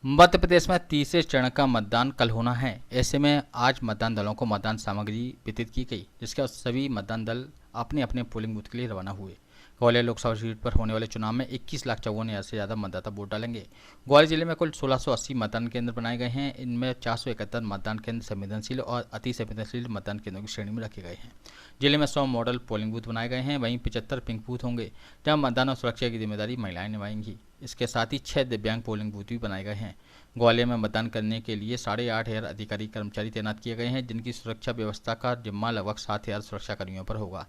मध्य प्रदेश में तीसरे चरण का मतदान कल होना है। ऐसे में आज मतदान दलों को मतदान सामग्री वितरित की गई, जिसके बाद सभी मतदान दल अपने अपने पोलिंग बूथ के लिए रवाना हुए। ग्वालियर लोकसभा सीट पर होने वाले चुनाव में 21,54,000 से ज़्यादा मतदाता वोट डालेंगे। ग्वालियर जिले में कुल 1680 मतदान केंद्र बनाए गए हैं। इनमें 471 मतदान केंद्र संवेदनशील और अति संवेदनशील मतदान केंद्रों की श्रेणी में रखे गए हैं। जिले में 100 मॉडल पोलिंग बूथ बनाए गए हैं। वहीं 75 पिंक बूथ होंगे, जहां मतदान और सुरक्षा की जिम्मेदारी महिलाएं निभाएंगी। इसके साथ ही 6 दिव्यांग पोलिंग बूथ भी बनाए गए हैं। ग्वालियर में मतदान करने के लिए 8,500 अधिकारी कर्मचारी तैनात किए गए हैं, जिनकी सुरक्षा व्यवस्था का जिम्मा लगभग 7,000 सुरक्षाकर्मियों पर होगा।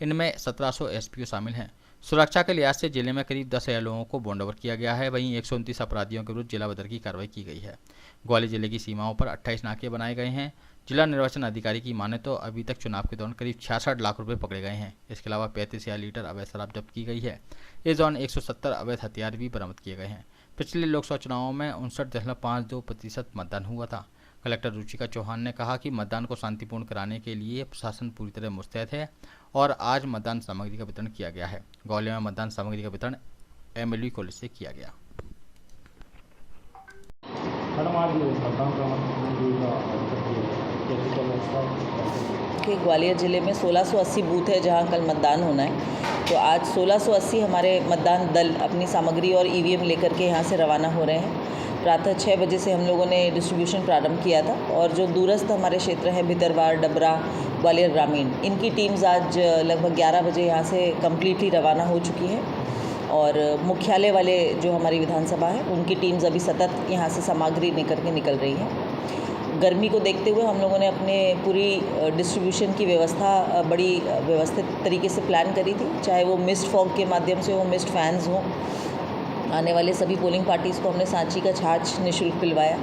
इनमें 1700 एसपीओ शामिल हैं। सुरक्षा के लिहाज से जिले में करीब 10,000 लोगों को बॉन्ड ओवर किया गया है। वहीं 129 अपराधियों के विरुद्ध जिला बदर की कार्रवाई की गई है। ग्वालियर जिले की सीमाओं पर 28 नाके बनाए गए हैं। जिला निर्वाचन अधिकारी की माने तो अभी तक चुनाव के दौरान करीब 66 लाख रुपए पकड़े गए हैं। इसके अलावा 35,000 लीटर अवैध शराब जब्त की गई है। इस दौरान 170 अवैध हथियार भी बरामद किए गए हैं। पिछले लोकसभा चुनावों में 59.52% मतदान हुआ था। कलेक्टर रुचिका चौहान ने कहा कि मतदान को शांतिपूर्ण कराने के लिए प्रशासन पूरी तरह मुस्तैद है और आज मतदान सामग्री का वितरण किया गया है। ग्वालियर में मतदान सामग्री का वितरण एमएलवी कॉलेज से किया गया। कि ग्वालियर ज़िले में 1680 बूथ है जहां कल मतदान होना है। तो आज 1680 हमारे मतदान दल अपनी सामग्री और ईवीएम लेकर के यहां से रवाना हो रहे हैं। प्रातः 6 बजे से हम लोगों ने डिस्ट्रीब्यूशन प्रारंभ किया था और जो दूरस्थ हमारे क्षेत्र हैं भितरवाड़, डबरा, ग्वालियर ग्रामीण, इनकी टीम्स आज लगभग 11 बजे यहाँ से कम्प्लीटली रवाना हो चुकी है। और मुख्यालय वाले जो हमारी विधानसभा है उनकी टीम्स अभी सतत यहाँ से सामग्री लेकर के निकल रही है। गर्मी को देखते हुए हम लोगों ने अपने पूरी डिस्ट्रीब्यूशन की व्यवस्था बड़ी व्यवस्थित तरीके से प्लान करी थी, चाहे वो मिस्ट फॉग के माध्यम से हो, मिस्ट फैंस हों। आने वाले सभी पोलिंग पार्टीज़ को हमने सांची का छाछ निःशुल्क पिलवाया।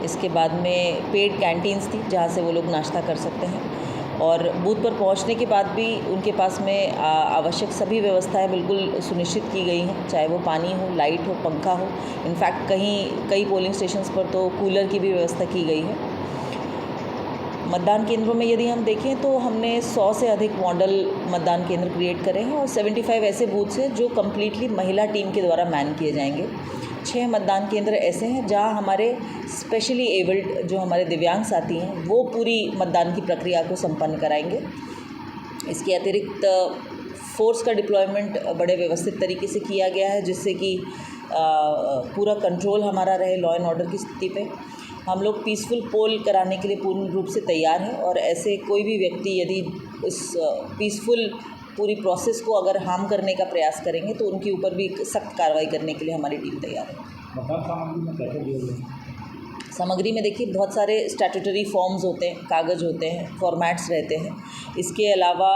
इसके बाद में पेड कैंटीन्स थी जहाँ से वो लोग नाश्ता कर सकते हैं और बूथ पर पहुंचने के बाद भी उनके पास में आवश्यक सभी व्यवस्थाएं बिल्कुल सुनिश्चित की गई हैं, चाहे वो पानी हो, लाइट हो, पंखा हो। इनफैक्ट कई पोलिंग स्टेशंस पर तो कूलर की भी व्यवस्था की गई है। मतदान केंद्रों में यदि हम देखें तो हमने 100 से अधिक मॉडल मतदान केंद्र क्रिएट करे हैं और 75 ऐसे बूथ्स हैं जो कम्प्लीटली महिला टीम के द्वारा मैन किए जाएंगे। 6 मतदान केंद्र ऐसे हैं जहां हमारे स्पेशली एबल्ड जो हमारे दिव्यांग साथी हैं वो पूरी मतदान की प्रक्रिया को संपन्न कराएंगे। इसके अतिरिक्त फोर्स का डिप्लॉयमेंट बड़े व्यवस्थित तरीके से किया गया है, जिससे कि पूरा कंट्रोल हमारा रहे लॉ एंड ऑर्डर की स्थिति पे। हम लोग पीसफुल पोल कराने के लिए पूर्ण रूप से तैयार हैं और ऐसे कोई भी व्यक्ति यदि इस पीसफुल पूरी प्रोसेस को अगर हार्म करने का प्रयास करेंगे तो उनके ऊपर भी सख्त कार्रवाई करने के लिए हमारी टीम तैयार है। सामग्री में देखिए बहुत सारे स्टैट्यूटरी फॉर्म्स होते हैं, कागज़ होते हैं, फॉर्मेट्स रहते हैं। इसके अलावा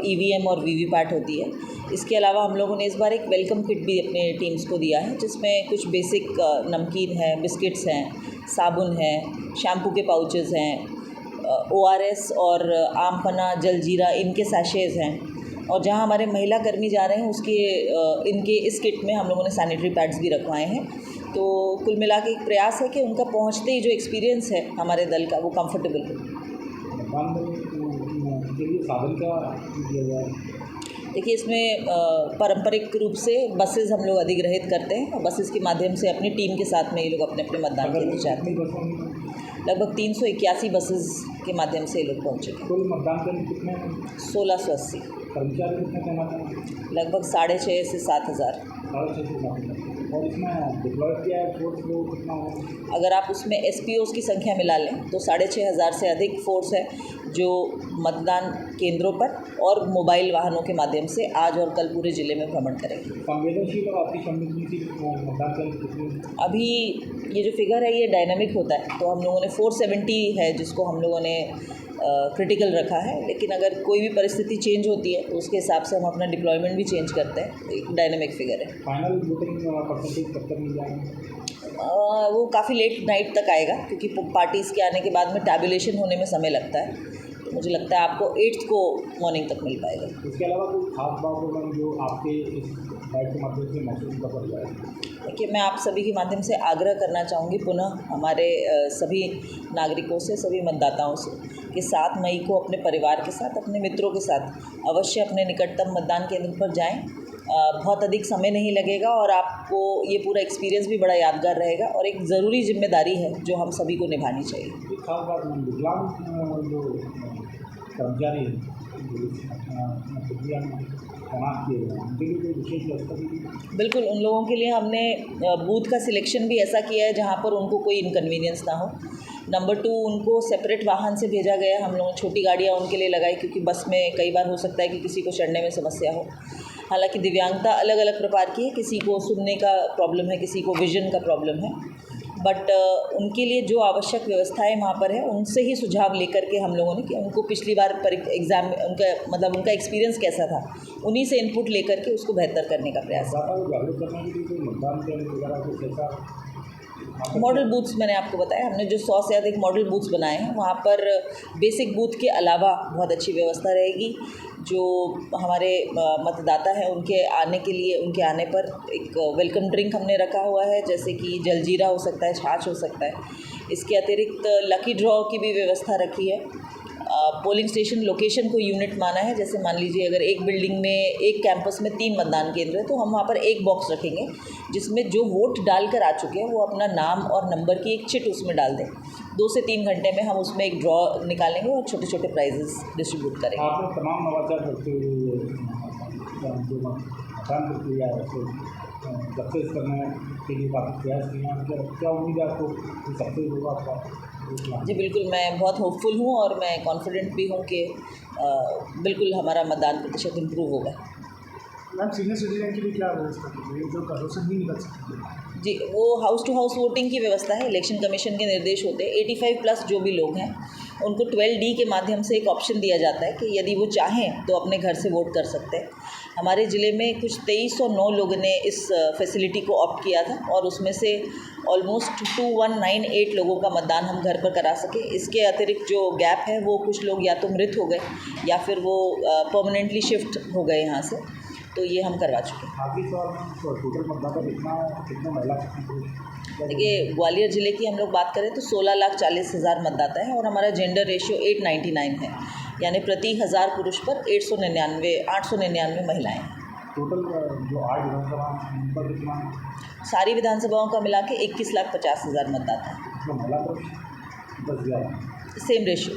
ईवीएम और वीवीपैट होती है। इसके अलावा हम लोगों ने इस बार एक वेलकम किट भी अपने टीम्स को दिया है, जिसमें कुछ बेसिक नमकीन है, बिस्किट्स हैं, साबुन है, शैम्पू के पाउचेज़ हैं, ORS और आम पन्ना, जलजीरा, इनके सैशेज़ हैं। और जहां हमारे महिला कर्मी जा रहे हैं इनके इस किट में हम लोगों ने सैनिटरी पैड्स भी रखवाए हैं। तो कुल मिला के एक प्रयास है कि उनका पहुंचते ही जो एक्सपीरियंस है हमारे दल का वो कंफर्टेबल हो। देखिए इसमें पारंपरिक रूप से बसेस हम लोग अधिग्रहित करते हैं और बसेस के माध्यम से अपनी टीम के साथ में ये लोग अपने अपने मतदान केंद्र जाते हैं। लगभग 381 बसेस के माध्यम से ये लोग पहुँचेंगे। कुल मतदान केंद्र कितने? 1680। कर्मचारी कितने तैनात हैं? लगभग 6,500 से 7,000। 6,500 से 7,000। और इसमें डिप्लॉय किया है फोर्स वो कितना होगा? अगर आप उसमें SPOs की संख्या मिला लें तो 6,500 से अधिक फोर्स है जो मतदान केंद्रों पर और मोबाइल वाहनों के माध्यम से आज और कल पूरे ज़िले में भ्रमण करेंगे। संवेदनशील और अति संवेदनशील मतदान केंद्र कितने? अभी ये जो फिगर है ये डायनामिक होता है, तो हम लोगों ने 470 है जिसको हम लोगों ने क्रिटिकल रखा है, लेकिन अगर कोई भी परिस्थिति चेंज होती है तो उसके हिसाब से हम अपना डिप्लॉयमेंट भी चेंज करते हैं। एक डायनामिक फिगर है। फाइनल वोटिंग परसेंटेज कब तक मिल जाएगा? वो काफ़ी लेट नाइट तक आएगा क्योंकि पार्टीज़ के आने के बाद में टैबुलेशन होने में समय लगता है। तो मुझे लगता है आपको 8th को मॉर्निंग तक मिल पाएगा। इसके अलावा कोई खास बात होगा जो आपके इस लाइव के माध्यम से महसूस कर पड़ जाएगा? देखिए मैं आप सभी के माध्यम से आग्रह करना चाहूँगी पुनः हमारे सभी नागरिकों से, सभी मतदाताओं से कि 7 मई को अपने परिवार के साथ, अपने मित्रों के साथ अवश्य अपने निकटतम मतदान केंद्र पर जाएं बहुत अधिक समय नहीं लगेगा और आपको ये पूरा एक्सपीरियंस भी बड़ा यादगार रहेगा और एक ज़रूरी जिम्मेदारी है जो हम सभी को निभानी चाहिए। एक खास बात विकलांग जो कर्मचारी हैं प्रक्रिया में तैनात किए गए हैं उनके लिए कोई विशेष व्यवस्था की? बिल्कुल, उन लोगों के लिए हमने बूथ का सिलेक्शन भी ऐसा किया है जहाँ पर उनको कोई इनकन्वीनियंस ना हो। नंबर 2, उनको सेपरेट वाहन से भेजा गया है। हम लोगों ने छोटी गाड़ियाँ उनके लिए लगाई क्योंकि बस में कई बार हो सकता है कि किसी को चढ़ने में समस्या हो। हालांकि दिव्यांगता अलग अलग प्रकार की है, किसी को सुनने का प्रॉब्लम है, किसी को विजन का प्रॉब्लम है, बट उनके लिए जो आवश्यक व्यवस्थाएं वहाँ पर है उनसे ही सुझाव लेकर के हम लोगों ने कि उनको पिछली बार एग्ज़ाम उनका एक्सपीरियंस कैसा था, उन्हीं से इनपुट लेकर के उसको बेहतर करने का प्रयास। जागरूक करने के लिए कोई मतदान केंद्र वगैरह कुछ ऐसा? मॉडल बूथ्स मैंने आपको बताया, हमने जो 100 से अधिक मॉडल बूथ्स बनाए हैं वहाँ पर बेसिक बूथ के अलावा बहुत अच्छी व्यवस्था रहेगी। जो हमारे मतदाता हैं उनके आने के लिए, उनके आने पर एक वेलकम ड्रिंक हमने रखा हुआ है, जैसे कि जलजीरा हो सकता है, छाछ हो सकता है। इसके अतिरिक्त लकी ड्रॉ की भी व्यवस्था रखी है। पोलिंग स्टेशन लोकेशन को यूनिट माना है, जैसे मान लीजिए अगर एक बिल्डिंग में, एक कैंपस में 3 मतदान केंद्र है तो हम वहाँ पर एक बॉक्स रखेंगे जिसमें जो वोट डालकर आ चुके हैं वो अपना नाम और नंबर की एक चिट उसमें डाल दें। 2 से 3 घंटे में हम उसमें एक ड्रॉ निकालेंगे और छोटे छोटे प्राइजेस डिस्ट्रीब्यूट करेंगे। आपने तमाम नवाचार करते हुए जो मतदान प्रक्रिया है उसे सक्सेस करने के लिए काफ़ी प्रयास किए हैं, क्या उम्मीद है आपको कि सक्सेस होगा आपका? जी बिल्कुल, मैं बहुत होपफुल हूँ और मैं कॉन्फिडेंट भी हूँ कि बिल्कुल हमारा मतदान प्रतिशत इम्प्रूव होगा। मैम, सीनियर सिटीजन के लिए क्या व्यवस्था की गई जो घरों से नहीं निकल सकते? जी, वो हाउस टू हाउस वोटिंग की व्यवस्था है। इलेक्शन कमीशन के निर्देश होते हैं 85+ जो भी लोग हैं उनको 12D के माध्यम से एक ऑप्शन दिया जाता है कि यदि वो चाहें तो अपने घर से वोट कर सकते हैं। हमारे ज़िले में कुछ 2309 लोगों ने इस फैसिलिटी को ऑप्ट किया था और उसमें से ऑलमोस्ट 2198 लोगों का मतदान हम घर पर करा सके। इसके अतिरिक्त जो गैप है वो कुछ लोग या तो मृत हो गए या फिर वो परमानेंटली शिफ्ट हो गए यहाँ से, तो ये हम करवा चुके हैं। आखिरी सवाल में टोटल मतदाता कितने महिला? देखिए, ग्वालियर ज़िले की हम लोग बात करें तो 16,40,000 मतदाता हैं और हमारा जेंडर रेशियो 899 है, यानी प्रति 1000 पुरुष पर 899 महिलाएं हैं। टोटल जो 8 विधानसभा उन पर कितना? सारी विधानसभाओं का मिला के 21,50,000 मतदाता हैं। महिला पर 10,000 सेम रेशियो।